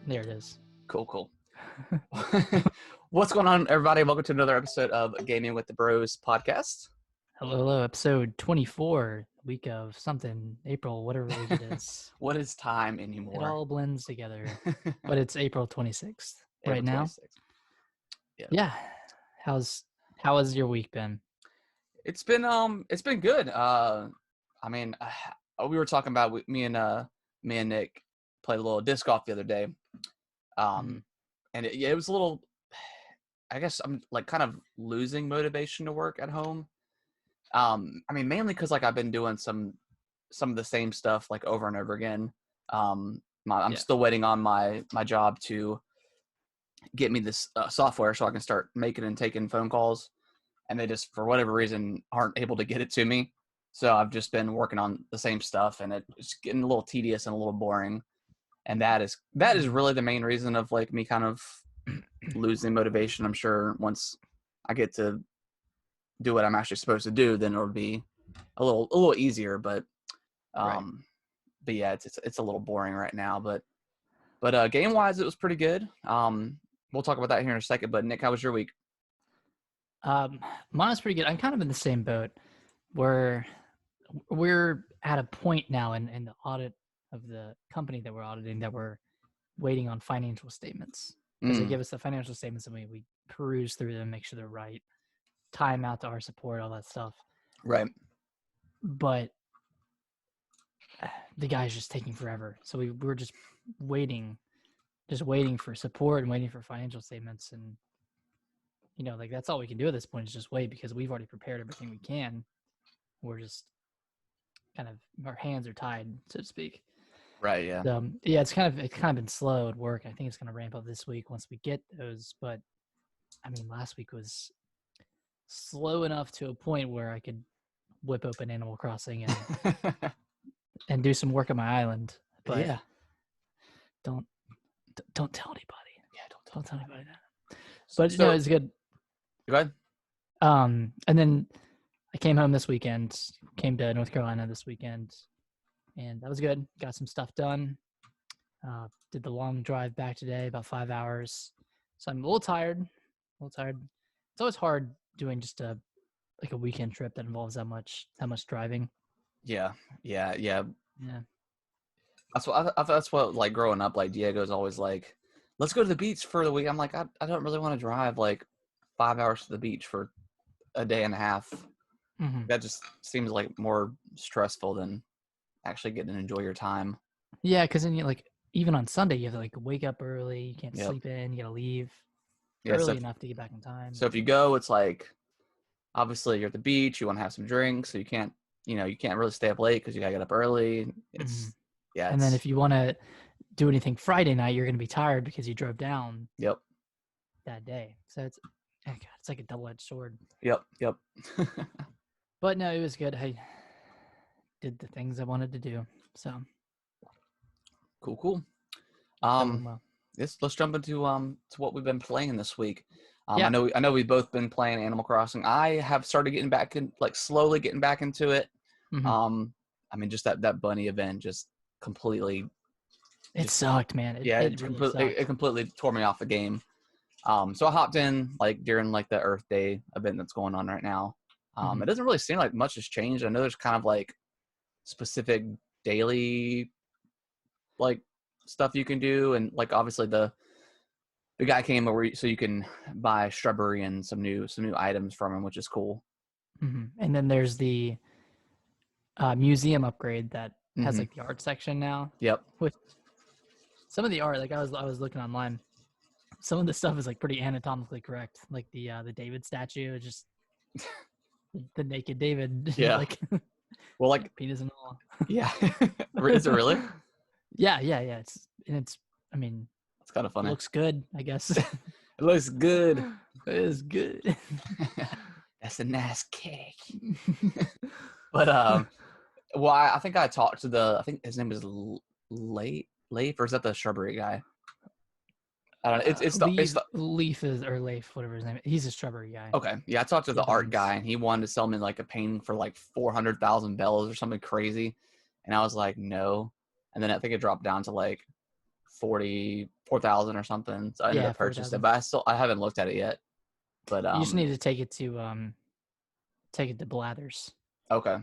There it is. Cool. What's going on, everybody? Welcome to another episode of Gaming with the Bros podcast. Hello. Episode 24, week of something, April, whatever week it is. What is time It anymore? all blends together. But it's April 26th right April now. 26th. Yeah. How has your week been? It's been good. We were talking about me and Nick played a little disc golf the other day. And it was a little, I guess I'm like kind of losing motivation to work at home. Mainly because like I've been doing some of the same stuff like over and over again. I'm still waiting on my job to get me this software so I can start making and taking phone calls, and they just for whatever reason aren't able to get it to me. So I've just been working on the same stuff, and it's getting a little tedious and a little boring. And that is really the main reason of like me kind of losing motivation. I'm sure once I get to do what I'm actually supposed to do, then it'll be a little easier. But yeah, it's a little boring right now. But game wise, it was pretty good. We'll talk about that here in a second. But Nick, how was your week? Mine was pretty good. I'm kind of in the same boat where we're at a point now in the audit of the company that we're auditing that we're waiting on financial statements. Because they give us the financial statements and we peruse through them, make sure they're right, time out to our support, all that stuff. Right. But the guy's just taking forever. So we're just waiting for support and waiting for financial statements. And, like that's all we can do at this point is just wait because we've already prepared everything we can. We're just kind of, our hands are tied, so to speak. Right. Yeah. It's kind of been slow at work. I think it's going to ramp up this week once we get those. But last week was slow enough to a point where I could whip open Animal Crossing and do some work on my island. But yeah, don't tell anybody. Yeah, don't tell anybody that. But no, it's good. Go ahead. And then I came home this weekend. Came to North Carolina this weekend. And that was good. Got some stuff done. Did the long drive back today, about 5 hours. So I'm a little tired. It's always hard doing just a weekend trip that involves that much driving. Yeah. That's what like growing up, like Diego's always like, let's go to the beach for the week. I'm like, I don't really want to drive like 5 hours to the beach for a day and a half. Mm-hmm. That just seems like more stressful than actually getting to enjoy your time. Yeah, because then you even on Sunday you have to wake up early. You can't sleep in. You gotta leave early enough to get back in time. So if you go, it's like obviously you're at the beach. You want to have some drinks, so you can't really stay up late because you gotta get up early. And then if you want to do anything Friday night, you're gonna be tired because you drove down. Yep. That day, so it's like a double-edged sword. Yep. But no, it was good. I did the things I wanted to do. So cool. Let's jump into to what we've been playing this week. I know we've both been playing Animal Crossing. I have started getting back in, slowly getting back into it. Mm-hmm. Just that bunny event just completely. It sucked, man. It completely tore me off the game. So I hopped in during the Earth Day event that's going on right now. It doesn't really seem like much has changed. I know there's kind of specific daily stuff you can do, and obviously the guy came over so you can buy shrubbery and some new items from him, which is cool. Mm-hmm. And then there's the museum upgrade that has the art section now. Yep. With some of the art, I was looking online, some of the stuff is pretty anatomically correct. The David statue is just the naked David. Yeah. Well, penis and all. Yeah. Is it really? Yeah. It's kind of funny. It looks good, I guess. It looks good. It is good. That's a nice cake. But I think I talked to I think his name is Leif, or is that the shrubbery guy? I don't know. It's the Leaf or Leif, whatever his name is. He's a strawberry guy. Okay. Yeah, I talked to the art guy, and he wanted to sell me like a painting for like 400,000 bells or something crazy. And I was like, no. And then I think it dropped down to like 44,000 or something. So I ended Yeah, up purchasing 4,000. it, but I haven't looked at it yet. But You just need to take it to Blathers, okay,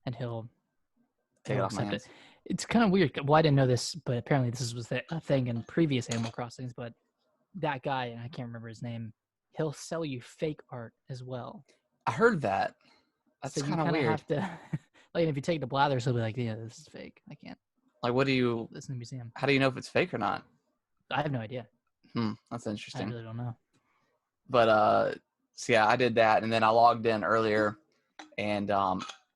and he'll take it off my accept it. hands. It's kind of weird. Well, I didn't know this, but apparently this was a thing in previous Animal Crossings. But that guy, and I can't remember his name, he'll sell you fake art as well. I heard that. That's So you kind of kind of weird. have to, like, if you take it to Blathers, he'll be like, "Yeah, this is fake. I can't. Like, what do you? This in the museum." How do you know if it's fake or not? I have no idea. That's I interesting. really don't know. But so yeah, I did that, and then I logged in earlier, and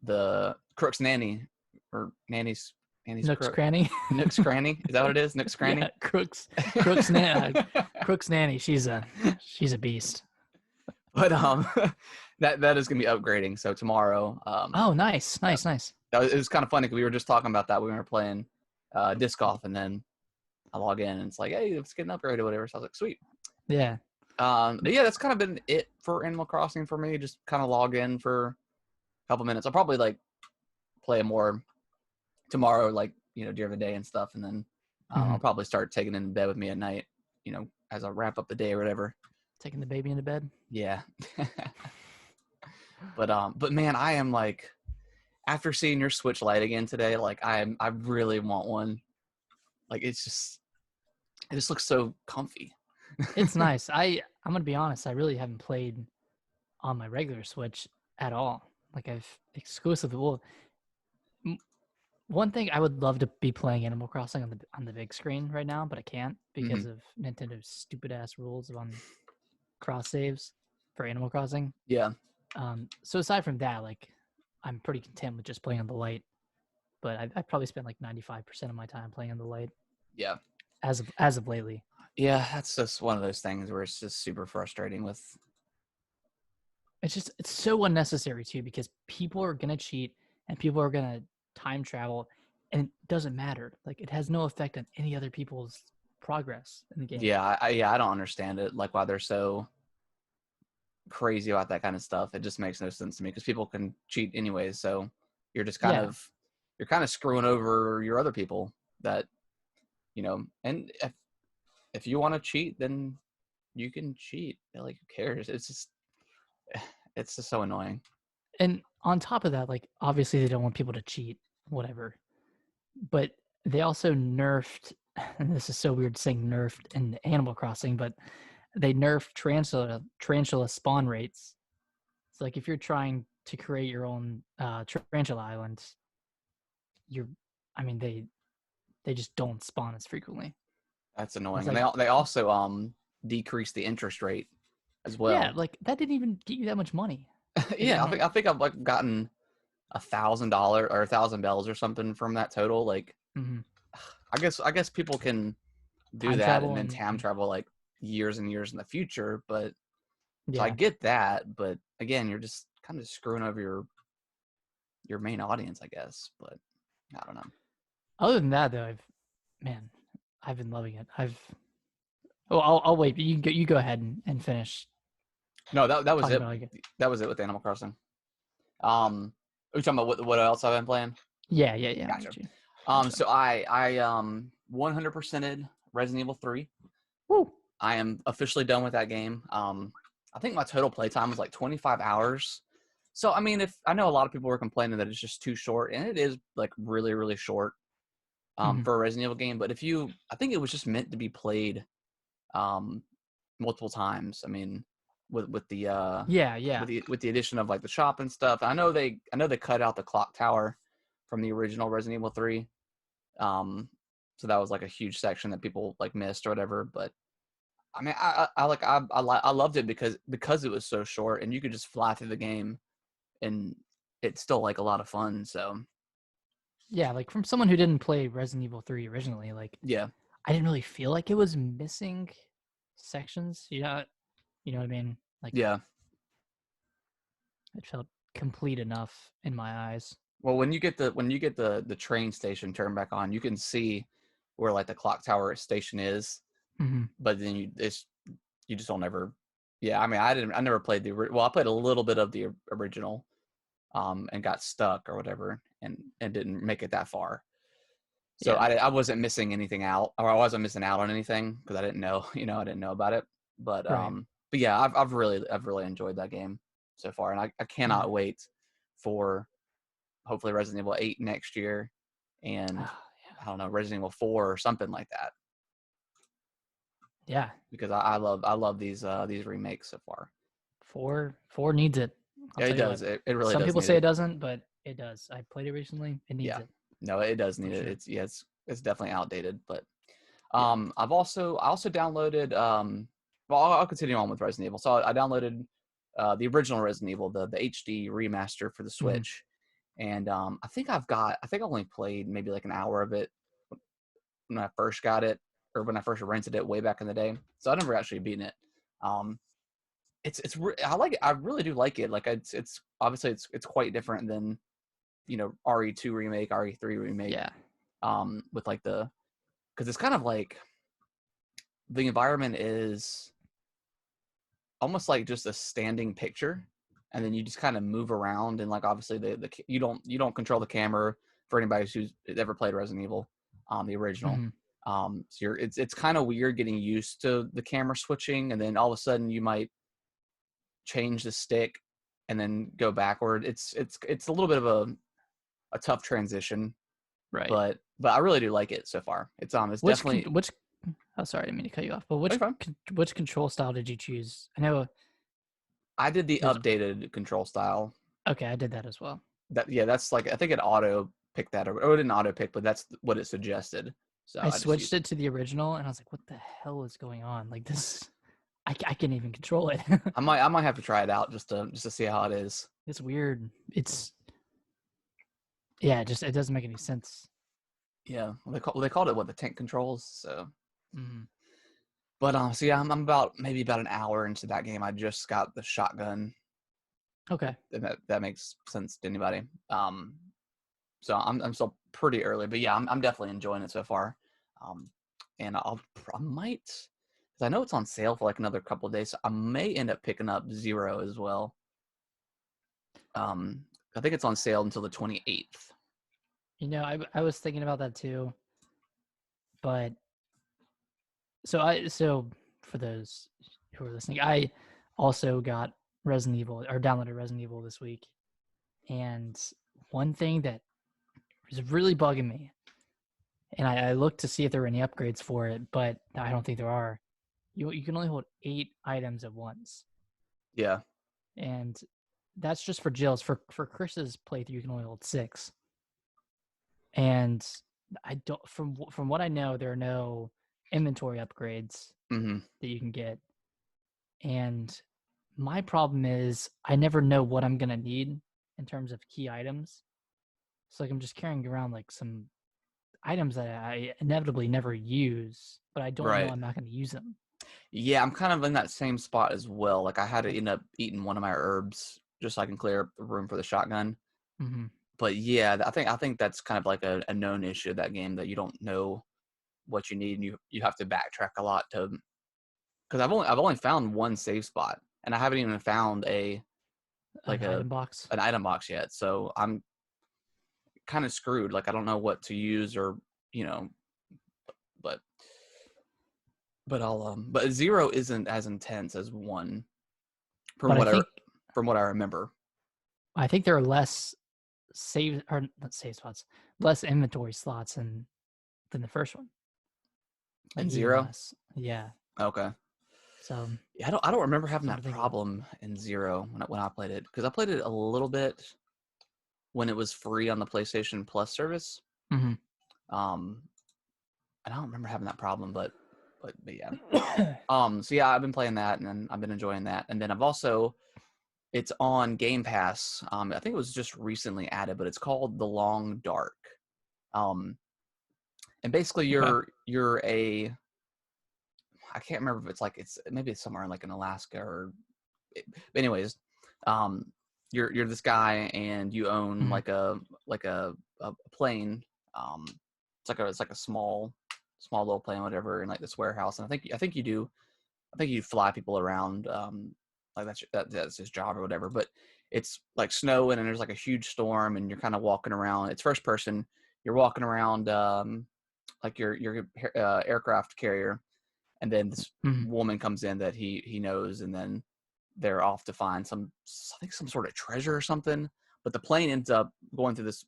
the Crook's nanny or nanny's Nook's crook, Cranny. Nook's Cranny. Is that what it is? Nook's Cranny. Yeah, Crook's nanny. She's a beast. But that is gonna be upgrading. So tomorrow. Oh, nice. It was kind of funny because we were just talking about that. We were playing disc golf, and then I log in, and it's like, hey, let's get an upgrade or whatever. So I was like, sweet. Yeah. But yeah, that's kind of been it for Animal Crossing for me. Just kind of log in for a couple minutes. I'll probably like play more tomorrow, like, during the day and stuff, and then I'll probably start taking it in bed with me at night, as I wrap up the day or whatever. Taking the baby into bed. Yeah. But man, I am like, after seeing your Switch Lite again today, like I really want one. Like it just looks so comfy. It's nice. I'm gonna be honest. I really haven't played on my regular Switch at all. Like I've exclusively. Well, one thing I would love to be playing Animal Crossing on the big screen right now, but I can't because of Nintendo's stupid ass rules on cross saves for Animal Crossing. Yeah. So aside from that, like I'm pretty content with just playing on the Lite. But I probably spent like 95% of my time playing on the Lite. Yeah. As of lately. Yeah, that's just one of those things where it's just super frustrating with. It's so unnecessary too, because people are gonna cheat and people are gonna time travel, and it doesn't matter. Like it has no effect on any other people's progress in the game. Yeah, I don't understand it. Like why they're so crazy about that kind of stuff. It just makes no sense to me because people can cheat anyways. So you're just kind of screwing over your other people that, and if you want to cheat, then you can cheat. Like who cares? It's just so annoying. And on top of that, like obviously they don't want people to cheat, whatever. But they also nerfed, and this is so weird saying nerfed in Animal Crossing, but they nerfed tarantula spawn rates. So like if you're trying to create your own tarantula island, they just don't spawn as frequently. That's annoying. Like, And they also decreased the interest rate as well. Yeah, like that didn't even get you that much money. Yeah, I think I've like gotten $1,000 or 1,000 bells or something from that total. Like, I guess people can do Time that travel and then time travel like years and years in the future. But so I get that, but again, you're just kind of screwing over your main audience, I guess. But I don't know. Other than that, though, I've been loving it. I'll wait. You go ahead and finish. No, that was it. That was it with Animal Crossing. Are you talking about what else I've been playing? Yeah. Gotcha. So I 100%ed Resident Evil 3. Woo! I am officially done with that game. I think my total playtime was like 25 hours. So I mean, if I know a lot of people were complaining that it's just too short, and it is like really, really short for a Resident Evil game. But I think it was just meant to be played multiple times. I mean, with the with the addition of like the shop and stuff. I know they cut out the clock tower from the original Resident Evil 3. So that was like a huge section that people like missed or whatever. But I mean, I loved it because it was so short and you could just fly through the game, and it's still like a lot of fun. So yeah, like from someone who didn't play Resident Evil 3 originally, like yeah, I didn't really feel like it was missing sections. You know what I mean? Like yeah, it felt complete enough in my eyes. Well, when you get the train station turned back on, you can see where like the clock tower station is, but then you just don't ever. Yeah, I mean, I never played I played a little bit of the original, and got stuck or whatever, and didn't make it that far. So I wasn't missing anything out, or I wasn't missing out on anything because I didn't know, I didn't know about it. But Right. but yeah, I've really enjoyed that game so far, and I Yeah. cannot wait for hopefully Resident Evil 8 next year, and Ah, I don't know, Resident Evil 4 or something like that, yeah. because I love these remakes so far. Four needs it. I'll Yeah, it tell you does. what. It really Some does people need say it it. doesn't, but it does. I played it recently. It needs Yeah. it No, it does for need it. sure. It's definitely outdated, but Yeah. I also downloaded well, I'll continue on with Resident Evil. So I downloaded the original Resident Evil, the HD remaster for the Mhm. Switch. And I think I only played maybe like an hour of it when I first got it, or when I first rented it way back in the day. So I never actually beaten it. Um I like it. I really do like it. Like it's obviously it's quite different than, RE2 remake, RE3 remake, Yeah. with like because it's kind of like the environment is almost like just a standing picture, and then you just kind of move around, and like obviously you don't control the camera for anybody who's ever played Resident Evil, the original. Hmm. So it's kind of weird getting used to the camera switching, and then all of a sudden you might change the stick and then go backward. It's a little bit of a tough transition, Right. but I really do like it so far. It's definitely. Which? Oh, sorry, I didn't mean to cut you off. But Oh, you're fine. which control style did you choose? I know I did the there's. updated control style. Okay, I did that as well. That's like, I think it auto picked that, or it didn't auto pick, but that's what it suggested. So I I just switched used it. it to the original, and I was like, "What the hell is going on? Like this, I can't even control it. I might have to try it out just to see how it is. It's weird. Yeah, it doesn't make any sense." Yeah, they called it what, the tank controls. So, Hmm. but so yeah, I'm maybe about an hour into that game. I just got the shotgun, Okay. and that makes sense to anybody. So I'm still pretty early, but yeah, I'm definitely enjoying it so far. Um, and I might, because I know it's on sale for like another couple of days. So I may end up picking up Zero as well. I think it's on sale until the 28th. I was thinking about that too, but so for those who are listening, I also got Resident Evil or downloaded Resident Evil this week, and one thing that is really bugging me, and I looked to see if there were any upgrades for it, but I don't think there are. You can only hold 8 items at once, Yeah, and that's just for Jill's. For Chris's playthrough, you can only hold 6. And I don't from what I know, there are no inventory upgrades hmm that you can get. And my problem is I never know what I'm gonna need in terms of key items. So like I'm just carrying around like some items that I inevitably never use, but I don't know right. I'm not gonna use them. Yeah, I'm kind of in that same spot as well. Like I had to end up eating one of my herbs just so I can clear up the room for the shotgun. Mm-hmm. But yeah, I think that's kind of like a known issue of that game, that you don't know what you need, and you have to backtrack a lot to, because I've only found one save spot, and I haven't even found An like a item box. an item box yet. So I'm kind of screwed. Like I don't know what to use, or you know, but but Zero isn't as intense as one, from But what I remember. I think there are less save or not save spots, less inventory slots than the first one. Like And even Zero, less. Yeah. okay. So Yeah, I don't remember having something that to think about. problem in Zero when I played it, because I played it a little bit when it was free on the PlayStation Plus service. Mm-hmm. Um, and I don't remember having that problem, but yeah. Okay. So yeah, I've been playing that, and then I've been enjoying that, and then it's on Game Pass. I think it was just recently added, but it's called The Long Dark. Um, and basically you're a, I can't remember if it's maybe it's somewhere like in Alaska, or anyways, um, you're this guy, and you own Mm-hmm. like a plane. It's like a small little plane, whatever, in like this warehouse. And I think you fly people around. Like that's his job or whatever. But it's like snowing, and there's like a huge storm, and you're kind of walking around. It's first person. You're walking around like your aircraft carrier, and then this Mhm. woman comes in that he knows, and then they're off to find I think some sort of treasure or something. But the plane ends up going through this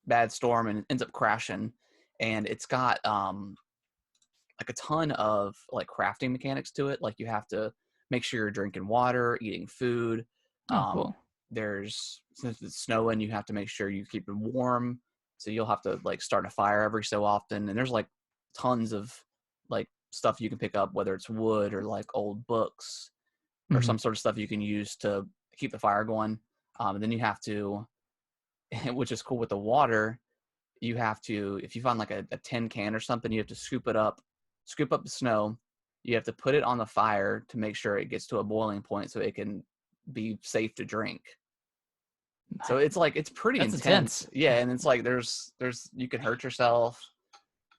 bad storm and ends up crashing, and it's got like a ton of like crafting mechanics to it. Like you have to make sure you're drinking water, eating food. Oh, Um, cool. since it's snowing, you have to make sure you keep it warm. So you'll have to like start a fire every so often. And there's like tons of like stuff you can pick up, whether it's wood or like old books or Mhm. some sort of stuff you can use to keep the fire going. And then you have to, which is cool with the water, you have to, if you find like a tin can or something, you have to scoop up the snow. You have to put it on the fire to make sure it gets to a boiling point so it can be safe to drink. So Nice. it's pretty That's intense. intense. Yeah, and it's like there's you can hurt yourself.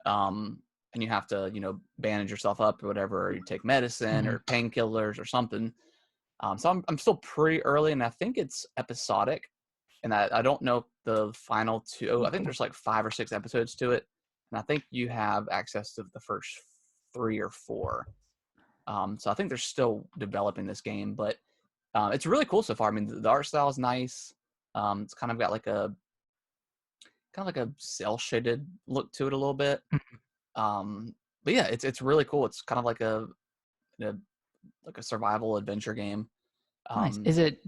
And you have to, bandage yourself up or whatever, or you take medicine Mhm. or painkillers or something. So I'm still pretty early, and I think it's episodic. And I don't know the final two. Oh, I think cool. there's like 5 or 6 episodes to it, and I think you have access to the first 3 or 4. So I think they're still developing this game, but it's really cool so far. I mean, the art style is nice. It's kind of got like a cell shaded look to it a little bit. Mhm. But yeah, it's really cool. It's kind of a like a survival adventure game. Nice. Um, Is it?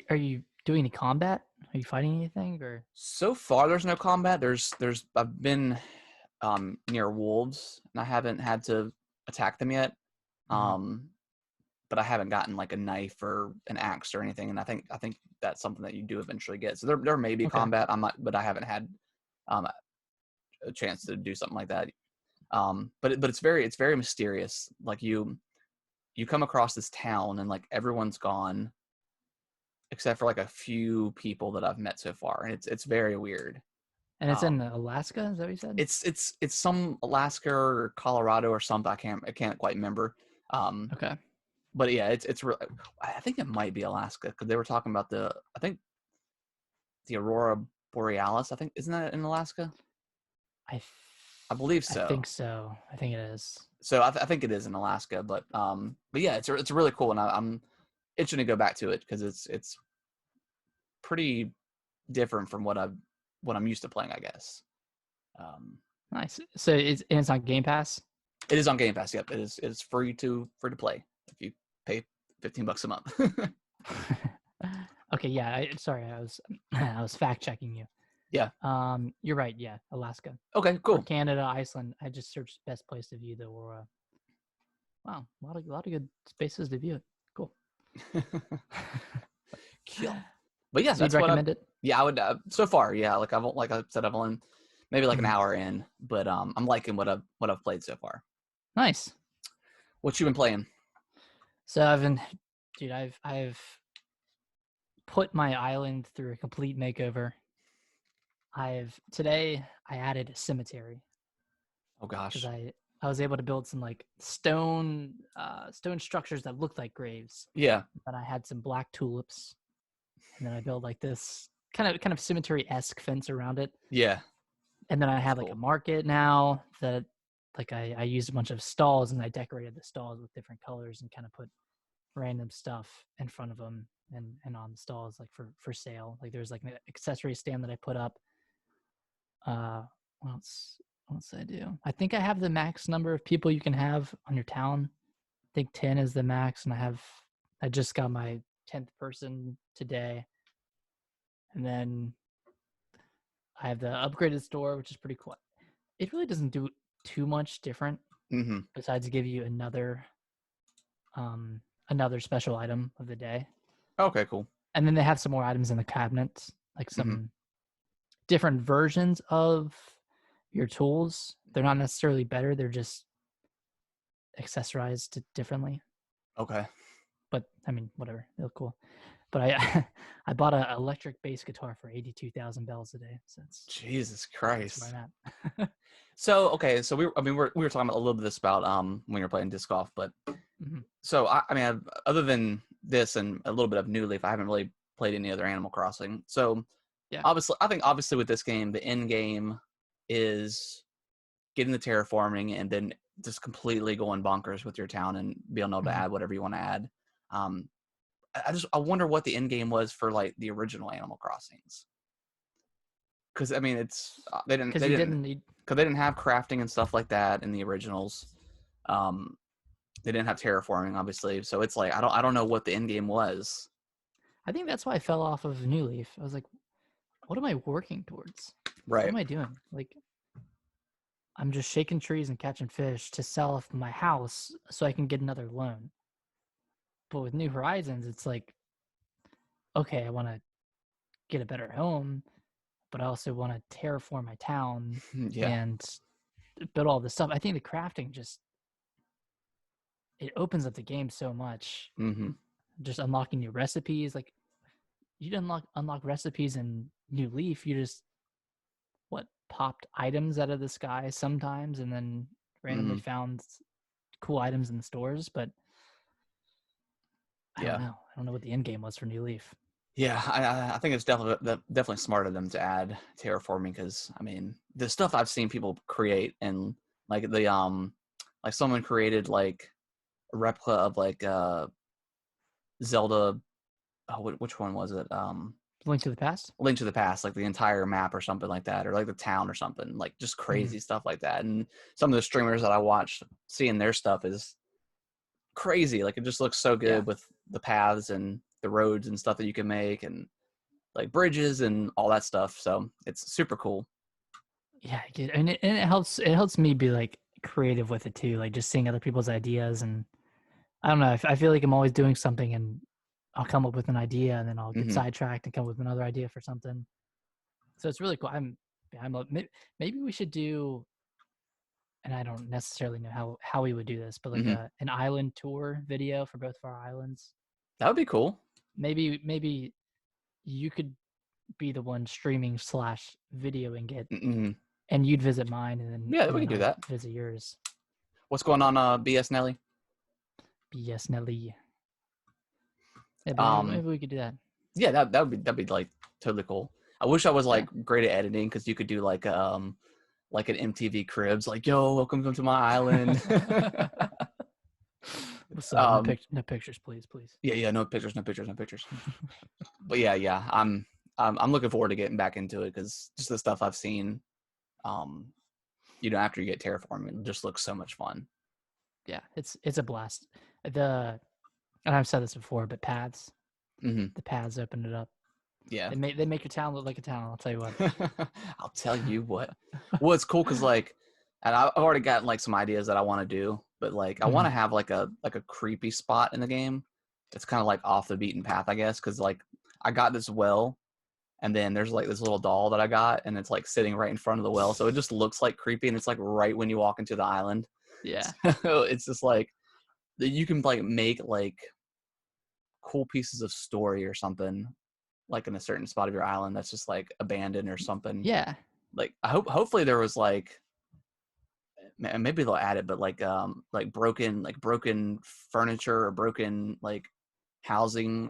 Are you doing any combat? Are you fighting anything or? so far, there's no combat. I've been near wolves, and I haven't had to attack them yet. Mhm. Um, but I haven't gotten like a knife or an axe or anything, and I think that's something that you do eventually get. So there may be Okay. combat. I'm not, but I haven't had a chance to do something like that. But it's very mysterious. Like you come across this town, and like everyone's gone except for like a few people that I've met so far, and it's very weird. And it's in Um, Alaska. Is that what you said? it's some Alaska or Colorado or something. I can't quite remember. Um, Okay. but yeah, it's really. I think it might be Alaska because they were talking about I think the Aurora Borealis. I think isn't that in Alaska? I th- I believe I so. think so. I think it is. So I think it is in Alaska, but yeah, it's really cool, and I'm itching to go back to it because it's pretty different from what I'm used to playing, I guess. Um, Nice. So it's on Game Pass. it is on Game Pass. Yep, it is free to play if you pay $15 a month. Okay. Yeah. Sorry. I was I was fact checking you. Yeah. You're right. Yeah. Alaska Okay. or Cool. Canada, Iceland. I just searched best place to view the aurora. Wow. A lot of good spaces to view it. Cool. Kill. But yeah, So you'd that's what I. recommend it? Yeah, I would. So far, yeah. Like I said, I've only maybe like an Mhm. hour in, but I'm liking what I've played so far. Nice. What you been playing? So dude, I've put my island through a complete makeover. Today I added a cemetery Oh because gosh. I was able to build some like stone structures that looked like graves. Yeah. Then I had some black tulips, and then I built like this kind of cemetery-esque fence around it. Yeah. And then I That's have like a cool. market now that like I used a bunch of stalls and I decorated the stalls with different colors and kind of put random stuff in front of them and on the stalls like for sale. Like there's like an accessory stand that I put up. Uh, what else did I do? I think I have the max number of people you can have on your town. I think 10 is the max, and I just got my 10th person today, and then I have the upgraded store, which is pretty cool. It really doesn't do too much different Mm-hmm. besides give you um another special item of the day. Okay. Cool. And then they have some more items in the cabinets, like Mm-hmm. some different versions of your tools. They're not necessarily better, they're just accessorized differently. Okay. But I mean, whatever, they look cool. But I I bought an electric bass guitar for 82,000 bells a day. So Jesus that's where Christ. I'm at. So okay, so we were talking about a little bit of this about when you're playing disc golf, but Mhm. so other than this and a little bit of New Leaf, I haven't really played any other Animal Crossing. So Yeah. obviously, I think obviously with this game, the end game is getting the terraforming and then just completely going bonkers with your town and being able to add whatever you want to add. I wonder what the end game was for like the original Animal Crossings. Because I mean, it's they didn't have crafting and stuff like that in the originals. They didn't have terraforming, obviously, so it's like I don't know what the end game was. I think that's why I fell off of New Leaf. I was like, what am I working towards? Right. What am I doing? Like, I'm just shaking trees and catching fish to sell off my house so I can get another loan. But with New Horizons, it's like, okay, I want to get a better home, but I also want to terraform my town and build all this stuff. I think the crafting it opens up the game so much. Just unlocking new recipes. Like, you didn't unlock recipes in New Leaf. You just popped items out of the sky sometimes, and then randomly found cool items in the stores. But I don't know. I don't know what the end game was for New Leaf. Yeah, I think it's definitely smart of them to add terraforming, because I mean the stuff I've seen people create, and like the like someone created like a replica of like Zelda. Oh, which one was it? Link to the Past? Link to the Past, like the entire map or something like that, or like the town or something, like just crazy stuff like that. And some of the streamers that I watched, seeing their stuff is crazy. Like it just looks so good with the paths and the roads and stuff that you can make, and like bridges and all that stuff. So it's super cool. Yeah, and it helps me be like creative with it too, like just seeing other people's ideas. And I don't know, I feel like I'm always doing something and I'll come up with an idea and then I'll get sidetracked and come up with another idea for something. So it's really cool. Maybe we should do, and I don't necessarily know how we would do this, but like an island tour video for both of our islands. That would be cool. Maybe you could be the one streaming / videoing it, and you'd visit mine, and then we can do that. Visit yours. What's going on, BS Nelly? BS Nelly. Yeah, maybe we could do that. Yeah, that'd be like totally cool. I wish I was like great at editing, because you could do like an MTV Cribs, like, yo, welcome to my island. What's up? No pictures, please. Yeah, no pictures. But yeah, I'm looking forward to getting back into it, because just the stuff I've seen, after you get terraforming, it just looks so much fun. Yeah, it's a blast. And I've said this before, but paths, the paths open it up. Yeah, they make your town look like a town. I'll tell you what. I'll tell you what. Well, it's cool because like, and I've already gotten like some ideas that I want to do, but like I want to have like a creepy spot in the game. It's kind of like off the beaten path, I guess, because like I got this well, and then there's like this little doll that I got, and it's like sitting right in front of the well, so it just looks like creepy, and it's like right when you walk into the island. Yeah. So it's just like you can like make like cool pieces of story or something, like in a certain spot of your island that's just like abandoned or something. Yeah. Like hopefully there was like, maybe they'll add it, but like broken furniture or broken like housing,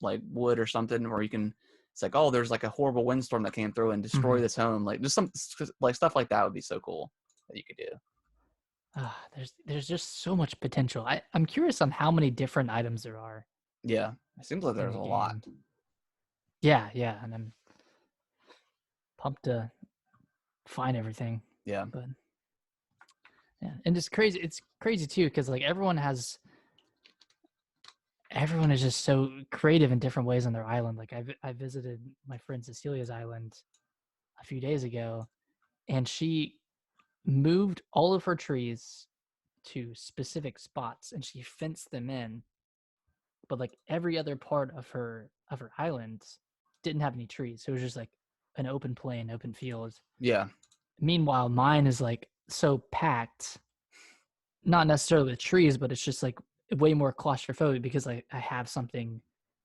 like wood or something, where you can, it's like, oh, there's like a horrible windstorm that came through and destroyed this home. Like just some like stuff like that would be so cool that you could do. There's just so much potential. I'm curious on how many different items there are. Yeah, it seems like there's a lot. Yeah, and I'm pumped to find everything. Yeah, but yeah, and it's crazy. It's crazy too, because like everyone is just so creative in different ways on their island. Like I visited my friend Cecilia's island a few days ago, and she moved all of her trees to specific spots and she fenced them in, but like every other part of her island didn't have any trees, so it was just like an open plain, open field. Yeah, meanwhile mine is like so packed, not necessarily with trees, but it's just like way more claustrophobic, because I have something,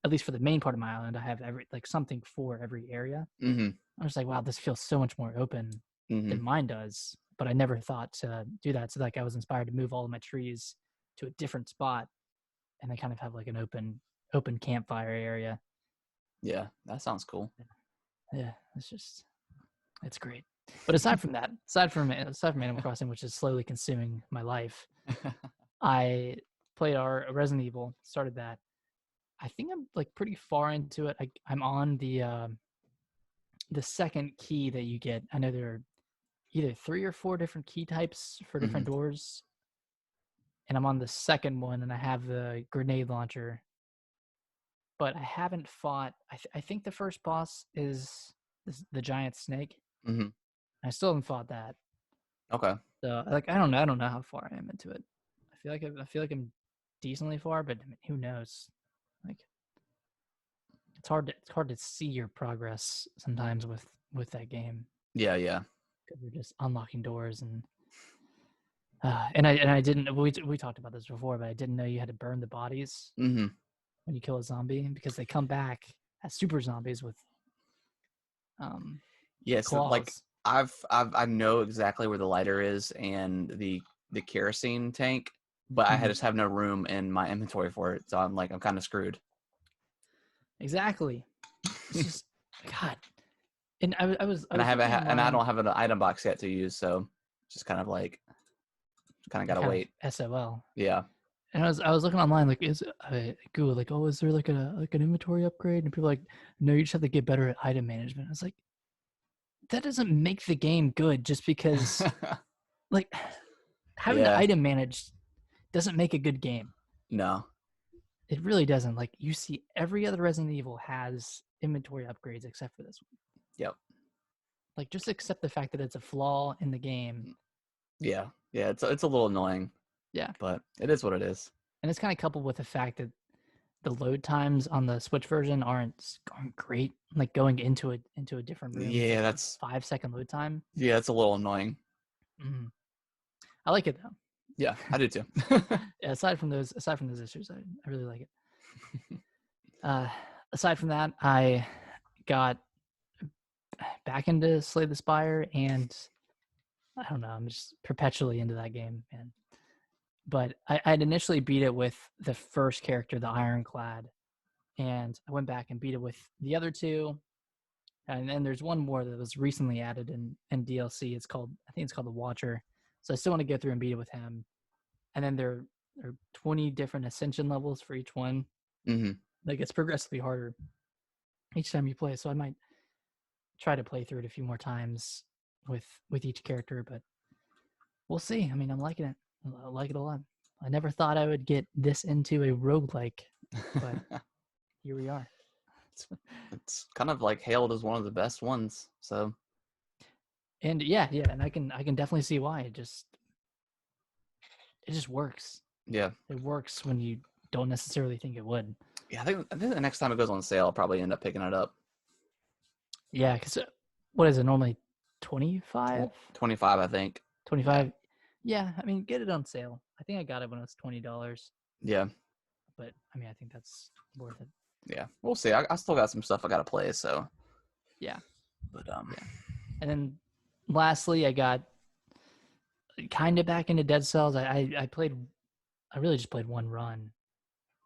at least for the main part of my island, I have something for every area. I'm just like, wow, this feels so much more open than mine does. But I never thought to do that. So like I was inspired to move all of my trees to a different spot and then kind of have like an open campfire area. Yeah, that sounds cool. Yeah, it's great. But aside from that, aside from Animal Crossing, which is slowly consuming my life, I played our Resident Evil. Started that. I think I'm like pretty far into it. I'm on the second key that you get. I know there are either 3 or 4 different key types for different doors, and I'm on the second one, and I have the grenade launcher. But I haven't fought. I think the first boss is the giant snake. Mhm. I still haven't fought that. Okay. So like I don't know how far I am into it. I feel like I'm decently far, but I mean, who knows? Like it's hard to see your progress sometimes with that game Yeah, yeah. because you're just unlocking doors and I didn't we talked about this before, but I didn't know you had to burn the bodies Mhm. when you kill a zombie because they come back as super zombies with um Yes, like claws. I know exactly where the lighter is and the kerosene tank, but I Mhm. just have no room in my inventory for it, so I'm kind of screwed. Exactly. It's just God. And I And was looking and I online. don't have an item box yet to use, so just kind of like kind of You gotta kind of wait. SOL. Yeah. And I was looking online, like, Google, like, oh, is there like an inventory upgrade? And people are like, no, you just have to get better at item management. I was like, that doesn't make the game good just because, like, having to Yeah. item manage doesn't make a good game. No. It really doesn't. Like, you see, every other Resident Evil has inventory upgrades except for this one. Yep. Like, just accept the fact that it's a flaw in the game. Yeah. Yeah. It's a little annoying, Yeah, but it is what it is. and it's kind of coupled with the fact that the load times on the Switch version aren't great. Like going into a different room, it's Yeah, like a that's 5-second load time. yeah, it's a little annoying. Mhm. I like it though. Yeah, I do too. Yeah, aside from those issues, I really like it. Uh, aside from that, I got back into Slay the Spire, and I don't know, I'm just perpetually into that game, man. But I'd initially beat it with the first character, the Ironclad, and I went back and beat it with the other two. And then there's one more that was recently added in DLC. I think it's called the Watcher. So I still want to go through and beat it with him. And then there are 20 different ascension levels for each one. Hmm. Like it's progressively harder each time you play. So I might try to play through it a few more times with each character, but we'll see. I mean, I'm liking it. I like it a lot. I never thought I would get this into a roguelike, but here we are. It's kind of like hailed as one of the best ones. So And yeah, and I can definitely see why. It just works. yeah, It works when you don't necessarily think it would. yeah. I think the next time it goes on sale, I'll probably end up picking it up. Yeah, because what is it normally? 25? 25, I think. Yeah, 25? Yeah, I mean, get it on sale. I think I got it when it was $20, yeah, but I mean, I think that's worth it. yeah. We'll see. I still got some stuff I gotta play. So, Yeah, but yeah. And then lastly, I got kind of back into Dead Cells. I really just played one run,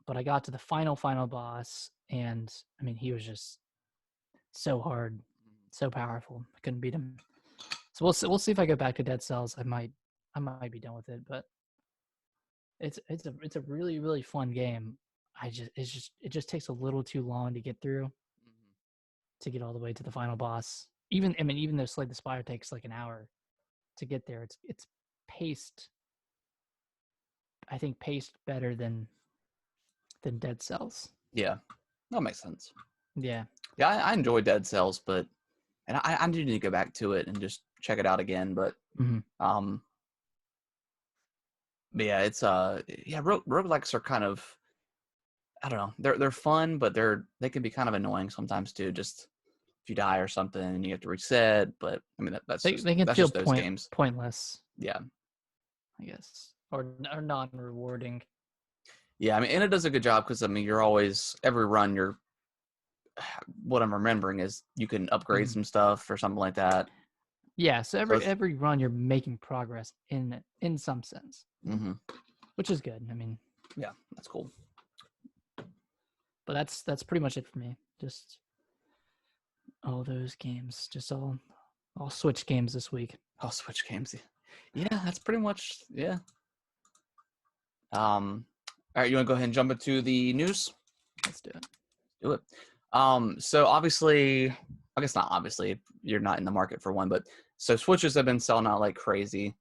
but I got to the final boss, and I mean, he was just so hard, so powerful. I couldn't beat him. So we'll see if I go back to Dead Cells. I might be done with it, but it's a really really fun game. It just takes a little too long to get through to get all the way to the final boss. Even though Slay the Spire takes like an hour to get there, it's paced. I think paced better than Dead Cells. yeah, that makes sense. Yeah. Yeah, I enjoy Dead Cells, but and I do need to go back to it and just check it out again. Mm-hmm. But yeah, it's yeah, roguelikes are kind of, I don't know, they're fun, but they can be kind of annoying sometimes too. Just if you die or something and you have to reset. But I mean They can that's feel just those games. pointless, Yeah, I guess, or non rewarding. yeah. I mean, and it does a good job because I mean, you're always every run. You're what I'm remembering is you can upgrade Mm-hmm. some stuff or something like that. Yeah, so So it's, every run you're making progress in some sense, hmm, which is good. I mean, yeah, that's cool. but that's pretty much it for me. Just all those games, just all All Switch games this week. Oh, Switch games. Yeah, that's pretty much yeah. All right, you want to go ahead and jump into the news? Let's do it. Do it. So obviously, I guess not obviously, you're not in the market for one, but so Switches have been selling out like crazy.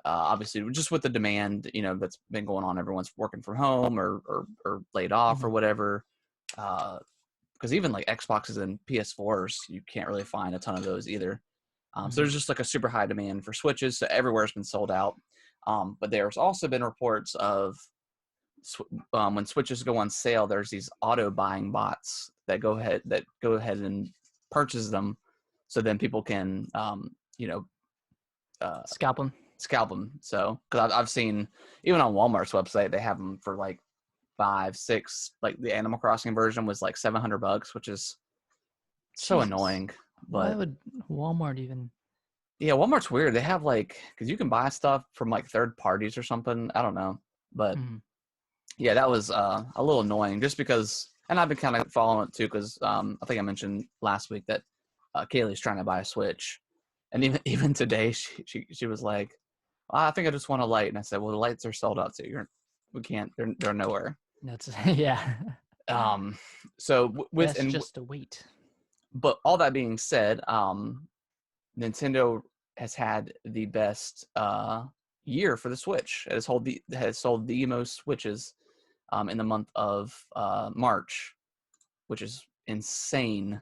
Obviously, just with the demand, that's been going on. Everyone's working from home or laid off or whatever. Because even like Xboxes and PS4s, you can't really find a ton of those either. So there's just like a super high demand for Switches. So everywhere's been sold out. But there's also been reports of when Switches go on sale, there's these auto buying bots that go ahead and purchase them, so then people can Scalp them. scalp them. So because I've seen even on Walmart's website they have them for like 5-6. Like the Animal Crossing version was like $700, which is so Jesus. annoying. Why But would Walmart even? yeah, Walmart's weird. They have like because you can buy stuff from like third parties or something. I don't know, but yeah, that was a little annoying just because. And I've been kind of following it too because I think I mentioned last week that Kaylee's trying to buy a Switch, and even today she was like, I think I just want a light, and I said, well, the lights are sold out too. We can't. They're nowhere. That's yeah. So with Best just to wait. but all that being said, Nintendo has had the best year for the Switch. It has sold the most Switches in the month of March, which is insane.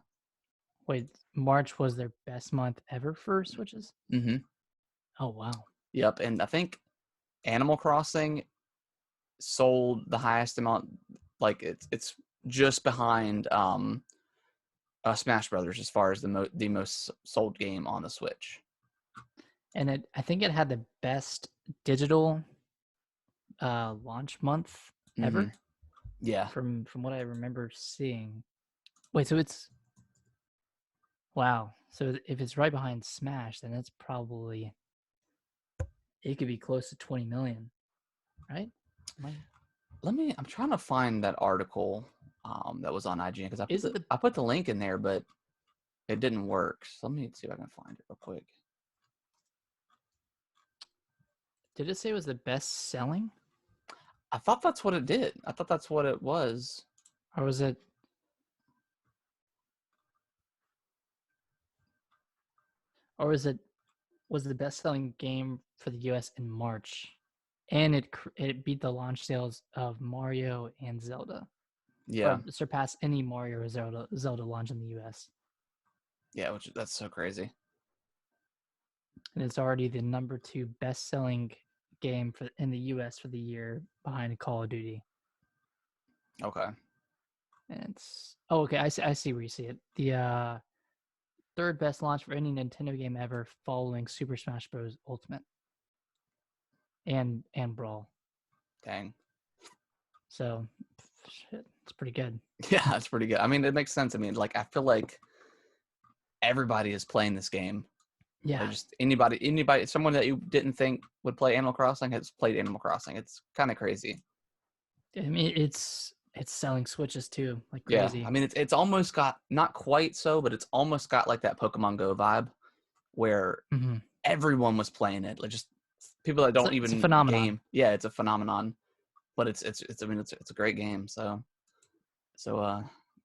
Wait, March was their best month ever for Switches? Mm-hmm. Oh, wow. Yep, and I think Animal Crossing sold the highest amount. Like it's just behind Smash Brothers as far as the most sold game on the Switch. And I think it had the best digital launch month ever. Yeah. From what I remember seeing. Wait, so it's wow. So if it's right behind Smash, then it's probably it could be close to 20 million, right? I'm trying to find that article that was on IGN because I put the link in there, but it didn't work. So let me see if I can find it real quick. Did it say it was the best selling? I thought that's what it did. I thought that's what it was. Or was it was the best selling game for the US in March, and it beat the launch sales of Mario and Zelda. Yeah. Or surpassed any Mario or Zelda launch in the US. Yeah, that's so crazy. And it's already the number 2 best selling game in the US for the year behind Call of Duty. Okay. And it's okay. I see where you see it. The third best launch for any Nintendo game ever, following Super Smash Bros. Ultimate and Brawl. Dang. So, shit, it's pretty good. Yeah, that's pretty good. I mean, it makes sense. I mean, like I feel like everybody is playing this game. Yeah. Like just anybody, someone that you didn't think would play Animal Crossing has played Animal Crossing. It's kind of crazy. I mean, it's selling Switches too, like crazy. Yeah, I mean, it's almost got not quite so, but it's almost got like that Pokemon Go vibe, where everyone was playing it. Like just people that don't even it's a phenomenon. game. Yeah, it's a phenomenon, but it's I mean, it's a great game. So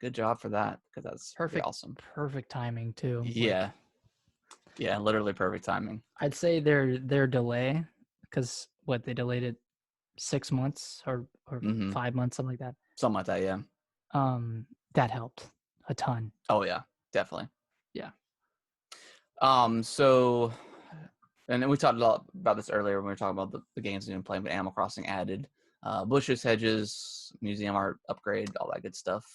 good job for that because that's Perfect, awesome. Perfect timing too. Yeah, yeah, literally perfect timing. I'd say their delay, because they delayed it 6 months or 5 months, something like that. Something like that, yeah. That helped a ton. Oh yeah, definitely. Yeah. So, and we talked a lot about this earlier when we were talking about the games we've been playing, but Animal Crossing added bushes, hedges, museum art upgrade, all that good stuff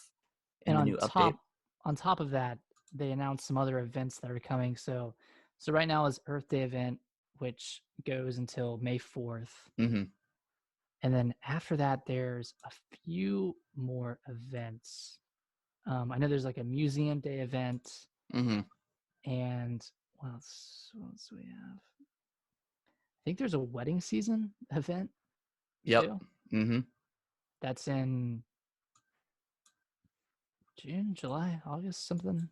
in the new update. On top of that, they announced some other events that are coming. So right now is Earth Day event, which goes until May 4th. And then after that, there's a few more events. I know there's like a Museum Day event. And what else do we have? I think there's a wedding season event. Yep. Too. That's in June, July, August, something.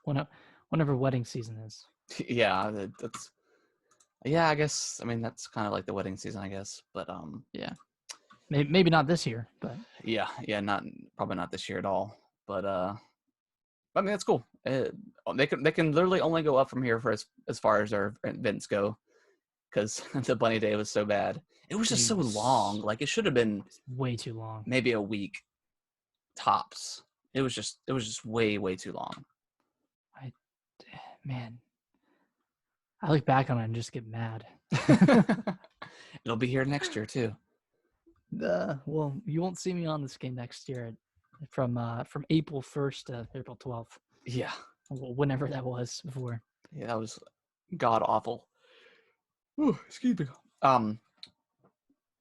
one whenever wedding season is. Yeah, that's yeah. I guess I mean that's kind of like the wedding season, I guess. But Yeah, maybe not this year, but yeah, not probably not this year at all. But I mean that's cool. They can literally only go up from here for as far as their events go, because the bunny day was so bad. It was just so dude, long. Like it should have been it's way too long. maybe a week tops. It was just way too long. Man, I look back on it and just get mad. It'll be here next year too. Well, you won't see me on this game next year from April 1st to April 12th. Yeah. Whenever that was before. Yeah, that was god awful. Ooh, excuse me. And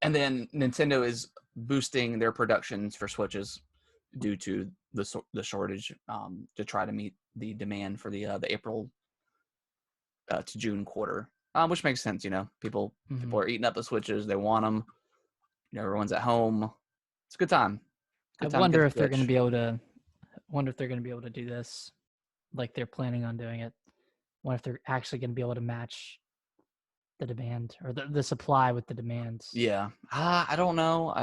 then Nintendo is boosting their productions for Switches due to the shortage to try to meet the demand for the April to June quarter, which makes sense. People are eating up the Switches. They want them. Everyone's at home. It's a good time. I wonder if they're going to be able to. Wonder if they're going to be able to do this, like they're planning on doing it. Wonder if they're actually going to be able to match the demand or the supply with the demands. Yeah, I don't know.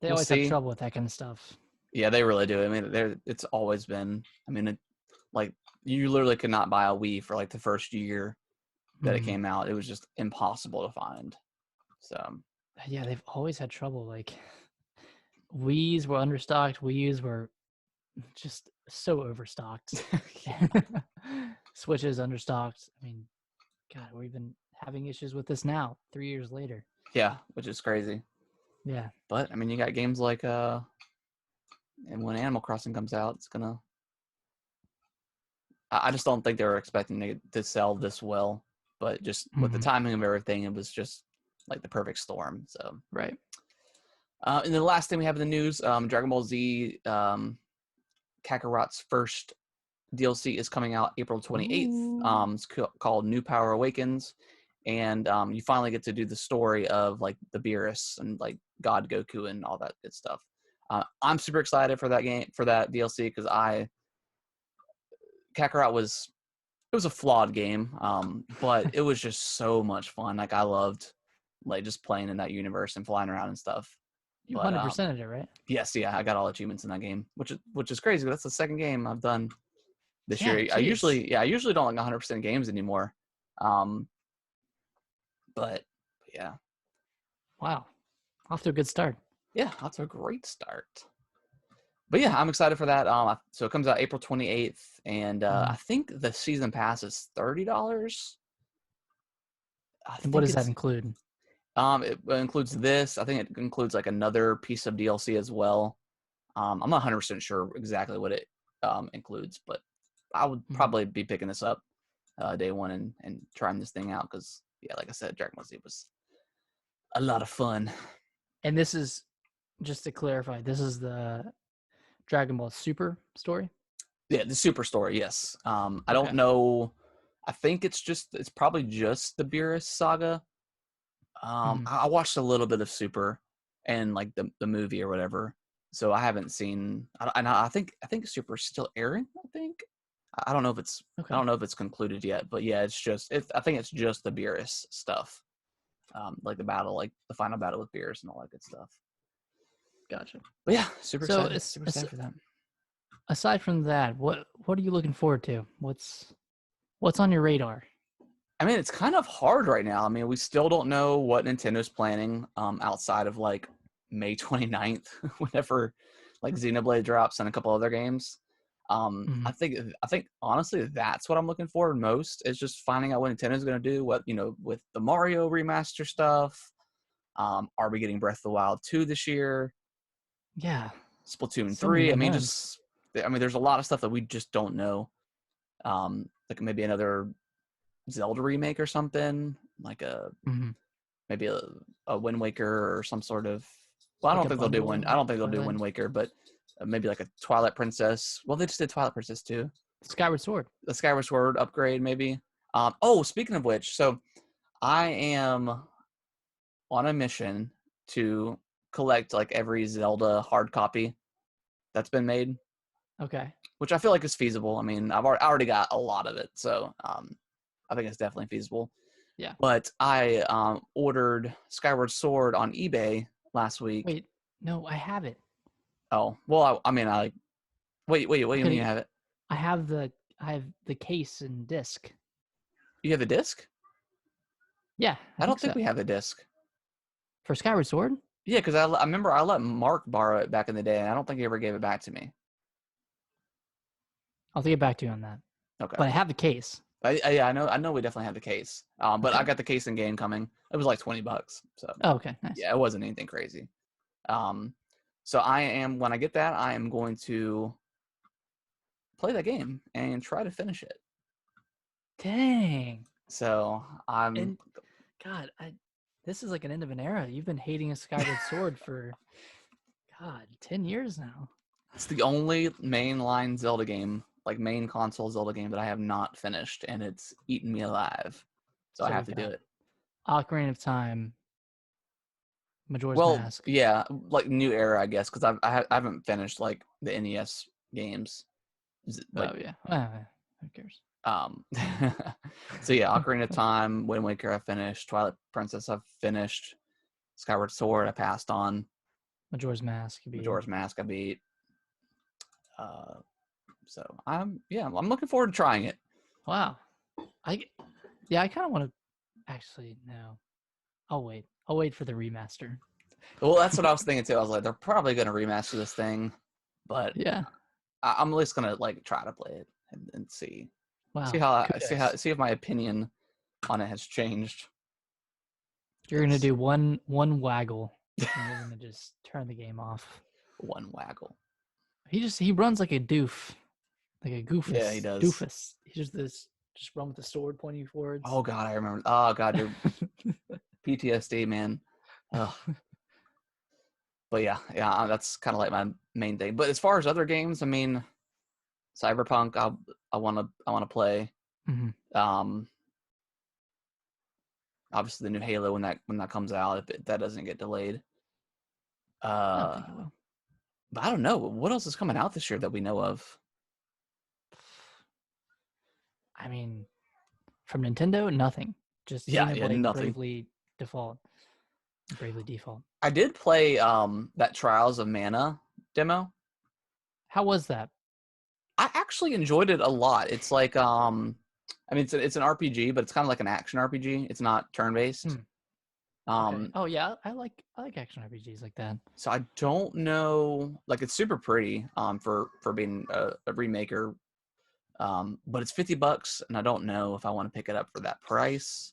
They always have trouble with that kind of stuff. Yeah, they really do. I mean, it's always been. I mean, like you literally could not buy a Wii for like the first year that it came out. It was just impossible to find. So yeah, they've always had trouble. Like Wii's were understocked. Wii's were just so overstocked. Switches understocked. I mean, God, we're even having issues with this now, 3 years later. Yeah, which is crazy. Yeah. But I mean, you got games like and when Animal Crossing comes out, it's gonna. I just don't think they were expecting it to sell this well, but just with the timing of everything, it was just like the perfect storm. So right. And then the last thing we have in the news, Dragon Ball Z Kakarot's first DLC is coming out April 28th. It's called New Power Awakens, and you finally get to do the story of like the Beerus and like God Goku and all that good stuff. I'm super excited for that game, for that DLC, because Kakarot was a flawed game, but it was just so much fun. Like I loved like just playing in that universe and flying around and stuff. You 100%ed it, right? Yes, yeah, I got all achievements in that game, which is crazy. That's the second game I've done this year. Geez. I usually don't like 100% games anymore. But yeah. Wow. Off to a good start. Yeah, that's a great start. But yeah, I'm excited for that. So it comes out April 28th, and I think the season pass is $30. And what does that include? It includes this. I think it includes like another piece of DLC as well. I'm not 100% sure exactly what it includes, but I would probably be picking this up day one and trying this thing out because, yeah, like I said, Dragon Ball Z was a lot of fun. And this is, just to clarify, this is the Dragon Ball Super story? Yeah, the Super story, yes. I don't know. I think it's probably just the Beerus saga. I watched a little bit of Super and like the movie or whatever, so I haven't seen. I think Super's still airing. I don't know if it's I don't know if it's concluded yet, but yeah, I think it's just the Beerus stuff, like the battle, like the final battle with Beerus and all that good stuff. Gotcha. But yeah, super excited for that. Aside from that, what are you looking forward to? What's on your radar? I mean, it's kind of hard right now. I mean, we still don't know what Nintendo's planning outside of like May 29th, whenever like Xenoblade drops and a couple other games. I think honestly that's what I'm looking forward most, is just finding out what Nintendo's going to do, what, with the Mario remaster stuff. Are we getting Breath of the Wild 2 this year? Yeah. Splatoon 3. I mean, there's a lot of stuff that we just don't know. Like maybe another Zelda remake or something, like maybe a Wind Waker or some sort of. Well, I don't think they'll do Wind Waker, but maybe like a Twilight Princess. Well, they just did Twilight Princess too. Skyward Sword. The Skyward Sword upgrade, maybe. Speaking of which, so I am on a mission to collect like every Zelda hard copy that's been made. Okay. which I feel like is feasible. I mean, I already got a lot of it, so I think it's definitely feasible. Yeah. But I ordered Skyward Sword on eBay last week. Wait, no, I have it. Oh, well, I mean, wait, what do you mean you have it? I have the case and disc. You have the disc? Yeah, I I think don't so. think we have a disc. For Skyward Sword? Yeah, because I remember I let Mark borrow it back in the day, and I don't think he ever gave it back to me. I'll get back to you on that. Okay. But I have the case. Yeah, I know we definitely have the case. But Okay. I got the case in game coming. It was like $20, so Oh, okay, nice. yeah, it wasn't anything crazy. So when I get that, I am going to play that game and try to finish it. Dang. So And God, this is like an end of an era. You've been hating a Skyward Sword for 10 years now. It's the only mainline Zelda game, like main console Zelda game, that I have not finished, and it's eaten me alive. So I have to do it. Ocarina of Time, Majora's Well, Mask. yeah, like new era, I guess, because I haven't finished like the NES games. Like, Oh yeah. Who cares? so yeah, Ocarina of Time, Wind Waker, I finished. Twilight Princess, I've finished. Skyward Sword, I passed on. Majora's Mask. Majora's Mask, I beat. So I'm looking forward to trying it. Wow. I kind of want to actually no. I'll wait. I'll wait for the remaster. Well, that's what I was thinking too. I was like, they're probably gonna remaster this thing, but Yeah. I'm at least gonna like try to play it and see. Wow. See if my opinion on it has changed. You're gonna do one waggle, and you're gonna just turn the game off. One waggle. He runs like a doof, like a goofus. Yeah, he does. Doofus. He's just run with the sword pointing forwards. Oh God, I remember. Oh God, your PTSD, man. Ugh. But yeah, that's kind of like my main thing. But as far as other games, I mean, Cyberpunk, I want to play. Mm-hmm. Obviously the new Halo when that comes out, if that doesn't get delayed. I don't think it will. But I don't know what else is coming out this year that we know of. I mean, from Nintendo, nothing. Just Xenoblade nothing. Bravely Default. Bravely Default. I did play that Trials of Mana demo. How was that? I actually enjoyed it a lot. It's like I mean it's an RPG, but it's kind of like an action RPG. It's not turn-based. Okay. Oh yeah, I like action RPGs like that. So I don't know, like it's super pretty for being a remaker. But it's $50 and I don't know if I want to pick it up for that price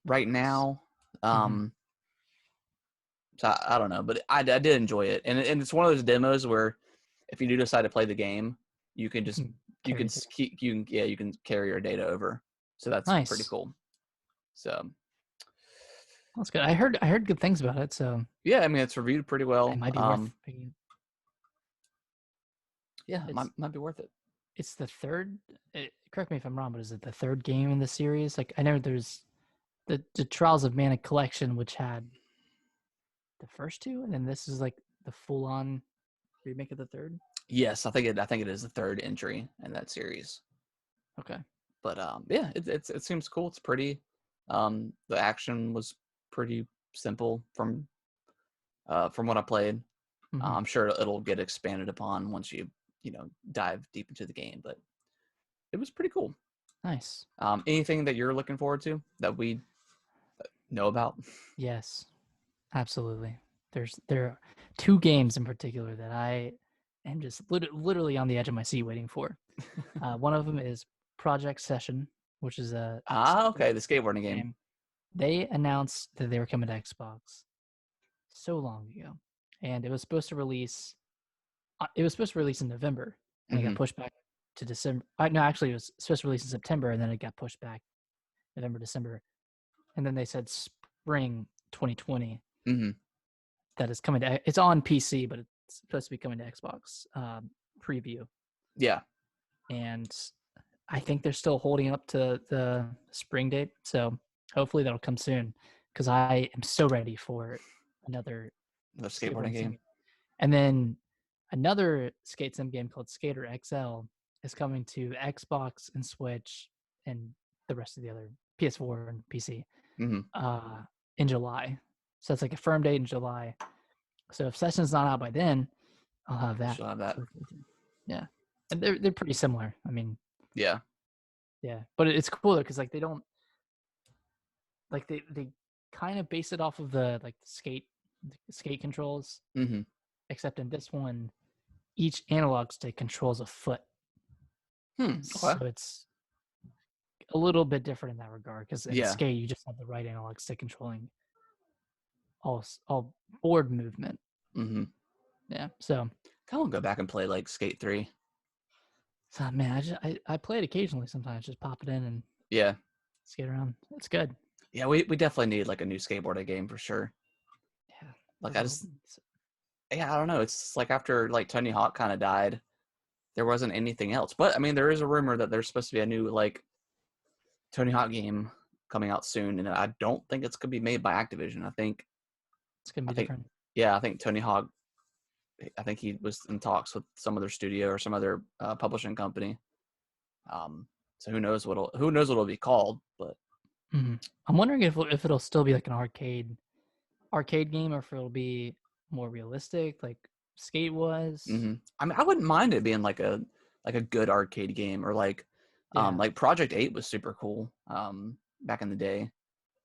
right now. So I don't know, but I did enjoy it. And it's one of those demos where if you do decide to play the game, you can just you can carry your data over. So that's nice. Pretty cool. So that's good. I heard good things about it. So yeah, I mean it's reviewed pretty well. It might be worth picking. Yeah, it might be worth it. It's the third. Correct me if I'm wrong, but is it the third game in the series? Like I know there's the Trials of Mana collection, which had the first two, and then this is like the full-on remake of the third. Yes, I think it is the third entry in that series. Okay. But yeah, it seems cool. It's pretty. The action was pretty simple from what I played. I'm sure it'll get expanded upon once you dive deep into the game, but it was pretty cool. Nice. Anything that you're looking forward to that we know about? Yes, absolutely. There are two games in particular that I am just literally on the edge of my seat waiting for. One of them is Project Session, which is the skateboarding game. They announced that they were coming to Xbox so long ago, and it was supposed to release. It was supposed to release in November, and it got pushed back to December. No, actually, it was supposed to release in September, and then it got pushed back November, December, and then they said spring 2020. That is coming to. It's on PC, but it's supposed to be coming to Xbox preview. Yeah, and I think they're still holding up to the spring date, so hopefully that'll come soon because I am so ready for another skateboarding game. And then another skate sim game called Skater XL is coming to Xbox and Switch and the rest of the other PS4 and PC in July. So it's like a firm date in July. So if Session's not out by then, I'll have that. She'll have that. Yeah, and they're pretty similar. I mean, yeah, but it's cool though because like they don't like they kind of base it off of the like skate controls, except in this one, each analog stick controls a foot. Okay. So it's a little bit different in that regard because in skate you just have the right analog stick controlling all board movement. Yeah, so kind of go back and play like Skate 3. So man, I play it occasionally. Sometimes just pop it in and skate around. It's good. Yeah, we definitely need like a new skateboarding game for sure. Yeah, like I don't know. It's like after like Tony Hawk kind of died, there wasn't anything else. But I mean, there is a rumor that there's supposed to be a new like Tony Hawk game coming out soon, and I don't think it's gonna be made by Activision. I think it's gonna be different. Yeah, I think Tony Hawk. I think he was in talks with some other studio or some other publishing company. So who knows what it'll be called? But I'm wondering if it'll still be like an arcade game, or if it'll be more realistic, like Skate was. I mean, I wouldn't mind it being like a good arcade game, or like Project 8 was super cool back in the day.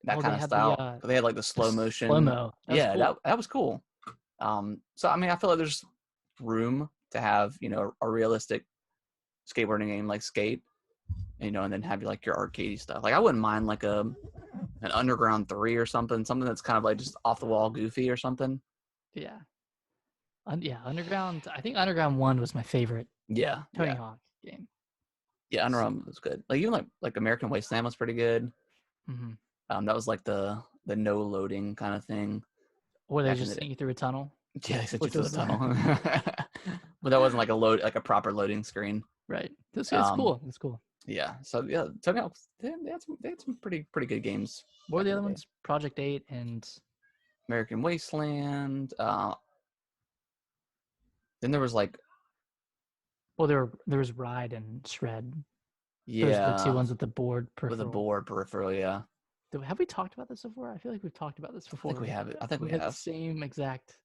That kind of style. They had like the slow motion. Slow-mo. That was cool. So I mean, I feel like there's room to have a realistic skateboarding game like Skate, and then have like your arcadey stuff. Like I wouldn't mind like an Underground 3 or something that's kind of like just off the wall goofy or something. Yeah. Underground. I think Underground 1 was my favorite. Tony Hawk game. Yeah, Underground was good. Like even like American Wasteland was pretty good. That was like the no loading kind of thing. Or they just sent you through a tunnel. Yeah, they sent you through the tunnel. But that wasn't like a proper loading screen. Right. It's cool. It's cool. Yeah. So yeah, Tony Hawk, they had some pretty good games. What were the other ones? Project 8 and American Wasteland. Then there was like, well, there was Ride and Shred. Yeah. Those are the two ones with the board peripheral. With the board peripheral, yeah. Have we talked about this before? I feel like we've talked about this before. I think we have it. I think we had have the same exact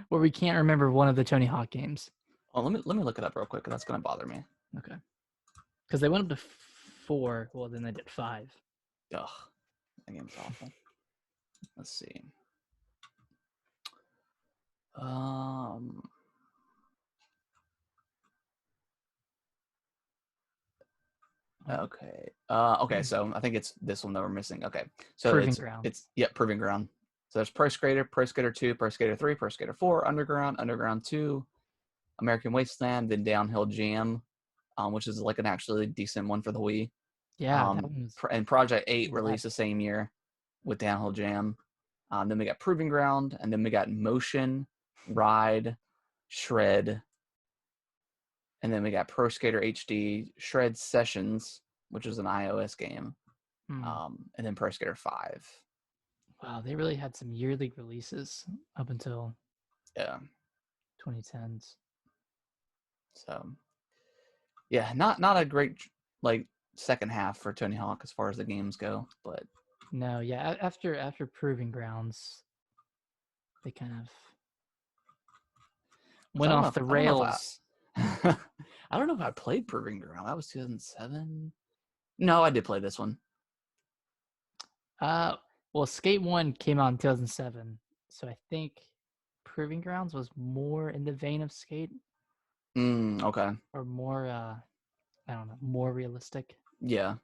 where we can't remember one of the Tony Hawk games. Oh, let me look it up real quick, because that's gonna bother me. Okay. Because they went up to 4. Well, then they did 5. Ugh, that game's awful. Let's see. Okay. Okay. So I think it's this one that we're missing. Okay. So Proving Ground. Proving Ground. So there's Pro Skater 2, Pro Skater 3, Pro Skater 4, Underground 2, American Wasteland, then Downhill Jam, which is like an actually decent one for the Wii. Yeah. And Project 8 released the same year with Downhill Jam. Then we got Proving Ground, and then we got Motion, Ride, Shred, and then we got Pro Skater HD, Shred Sessions, which is an iOS game, and then Pro Skater 5. Wow, they really had some yearly releases up until 2010s. So, yeah, not a great like second half for Tony Hawk as far as the games go, but no, yeah, after Proving Grounds, they kind of went off the rails. I don't know if I played Proving Ground. That was 2007. No, I did play this one. Well, Skate 1 came out in 2007, so I think Proving Grounds was more in the vein of Skate. Okay. Or more, I don't know, more realistic. Yeah.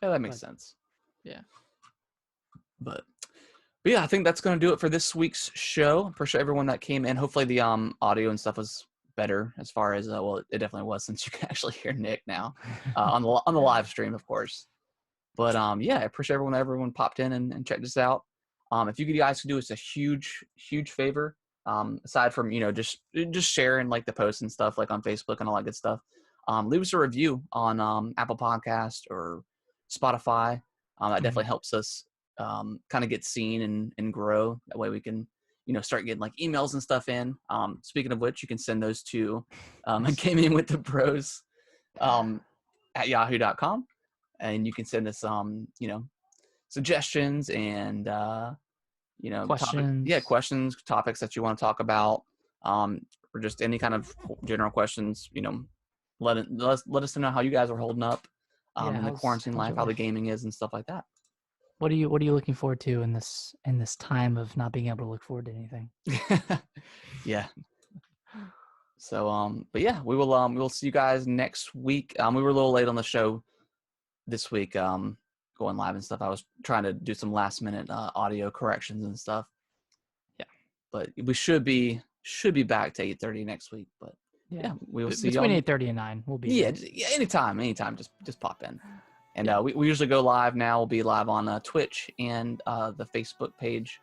Yeah, that makes sense. Yeah. But yeah, I think that's going to do it for this week's show. Appreciate everyone that came in. Hopefully the audio and stuff was better as far as, well, it definitely was, since you can actually hear Nick now on the live stream, of course. But yeah, I appreciate everyone popped in and checked us out. If you guys could do us a huge favor, aside from just sharing like the posts and stuff like on Facebook and all that good stuff, leave us a review on Apple Podcast or Spotify. That definitely helps us kind of get seen and grow. That way we can start getting like emails and stuff in. Speaking of which, you can send those to Gaming with the Bros at yahoo.com, and you can send us suggestions and Questions. questions, topics that you want to talk about, or just any kind of general questions. Let us know how you guys are holding up in the quarantine life, how the gaming is and stuff like that. What are you looking forward to in this time of not being able to look forward to anything? Yeah. So but yeah, we will see you guys next week. We were a little late on the show this week, going live and stuff. I was trying to do some last minute audio corrections and stuff. Yeah. But we should be back to 8:30 next week. But yeah, we will see you between 8:30 and 9. We'll be there. Yeah, anytime, just pop in. And we usually go live now. We'll be live on Twitch and the Facebook page